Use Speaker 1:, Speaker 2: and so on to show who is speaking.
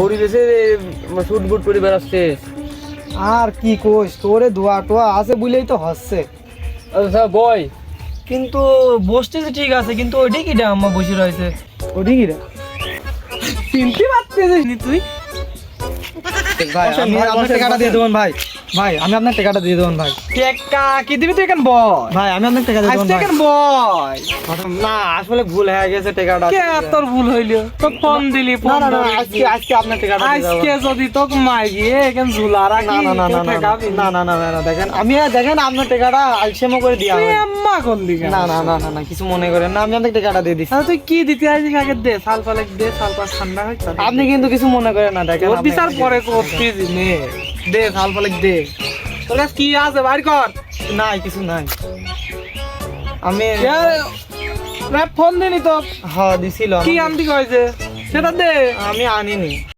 Speaker 1: বড়ি বেশে suit boot করে বেড়াচ্ছে।
Speaker 2: আর কি কোস তোরে দোয়া টোয়া আছে বলেই তো হচ্ছে।
Speaker 1: আচ্ছা বয়
Speaker 2: কিন্তু বসতেছে ঠিক আছে, কিন্তু ওইটাই কিটা আম্মা বসে রয়েছে।
Speaker 1: ওটি কি রে?
Speaker 2: চিনতে পারতেছিস নি তুই? ভাই
Speaker 1: বসেন,
Speaker 2: আমি
Speaker 1: ভাই,
Speaker 2: আপনার
Speaker 1: বসেন,
Speaker 2: টাকাটা দিয়ে
Speaker 1: বসেন।
Speaker 2: দেবেন ভাই। ভাই আমি আপনার টাকাটা দিয়ে দেবেন ভাই।
Speaker 3: টেকা কি দিবি তুই কেন বল?
Speaker 2: ভাই আমি আপনার টাকা দিয়ে
Speaker 3: আজ
Speaker 2: দেবেন ভাই।
Speaker 3: কেন বল?
Speaker 2: না আসলে ভুল হয়ে গেছে টাকাটা।
Speaker 3: কে তোর ভুল হইল? তো ফোন দিলি
Speaker 2: না
Speaker 3: ফোন
Speaker 2: না না
Speaker 3: ধরিস
Speaker 2: আজকে
Speaker 3: নি।
Speaker 2: আজকে আপনার টাকাটা দিয়ে দেবো।
Speaker 3: আজকে যদি তোকে মাই গিয়ে কেন ঝুলা রাখি
Speaker 2: না না না না না না না না না দেখেন আমি দেখেন আপনার টাকাটা আলসেমো করে দিয়া
Speaker 3: তুই
Speaker 2: হবে।
Speaker 3: আম্মা করলি কেন?
Speaker 2: না না না না না কিছু মনে করেন না, আমি আপনাকে টাকাটা দিয়ে দিচ্ছি।
Speaker 3: আরে তুই কি দিতে আসিস আগে দে, সাল ফালেক দে, সাল পাস ঠান্ডা হইছে।
Speaker 2: আপনি কিন্তু কিছু মনে করেন না দেখেন
Speaker 3: তোর
Speaker 2: আপনি-
Speaker 3: বিচার পরে করতিস নে। দে সাল ফালেক দে। তোর কাছে কি আছে বাইর কর।
Speaker 2: নাই কিছু নাই। আমি
Speaker 3: ফোন দিনি তো
Speaker 2: হ্যাঁ দিছিলাম।
Speaker 3: কি আনতি কইছে সেটা দে।
Speaker 2: আমি আনিনি।